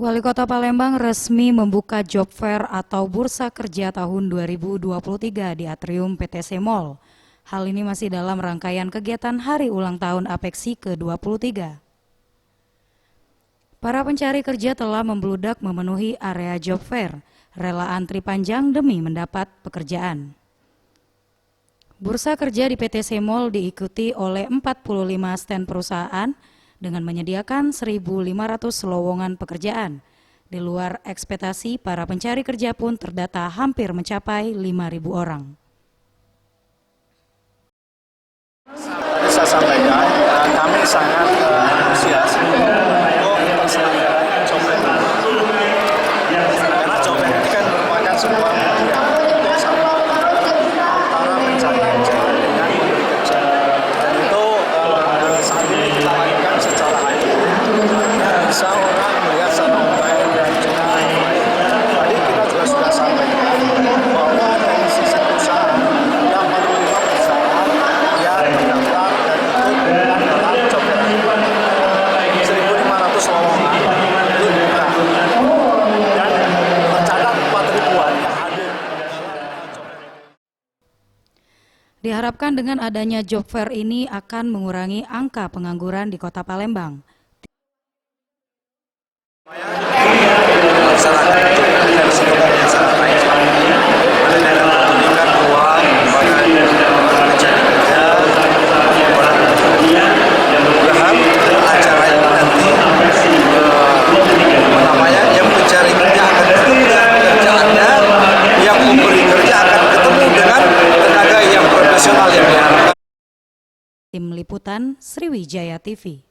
Wali Kota Palembang resmi membuka Job Fair atau Bursa Kerja tahun 2023 di Atrium PTC Mall. Hal ini masih dalam rangkaian kegiatan Hari Ulang Tahun APEKSI ke-23. Para pencari kerja telah membludak memenuhi area Job Fair, rela antri panjang demi mendapat pekerjaan. Bursa kerja di PTC Mall diikuti oleh 45 stand perusahaan dengan menyediakan 1.500 lowongan pekerjaan. Di luar ekspektasi, para pencari kerja pun terdata hampir mencapai 5.000 orang. Saya sampaikan, kami sangat antusias untuk perselenggaraan job fair. Karena job fair ini kan merupakan sebuah media untuk saling antara pencari kerja dengan pemberi kerja. Dan itu saat ini kita lakukan secara hybrid. Bisa orang melihat secara online dan juga offline. Tadi kita juga sudah sampaikan bahwa dari sisi perusahaan yang menerima perusahaan yang mendaftar dan ikut dalam job fair 1.500 lowongan itu dibuka dan tercatat 4.000-an yang hadir dalam job fair. Diharapkan dengan adanya Job Fair ini akan mengurangi angka pengangguran di Kota Palembang. Melaksanakan job fair versi yang sangat baik dan memberikan ruang bagi para pencari kerja, para pekerja. Mudah-mudahan acara ini nanti yang pencari kerja akan ketemu dengan pekerjaannya, yang memberi kerja akan ketemu dengan tenaga yang profesional yang diharapkan. Tim Liputan Sriwijaya TV.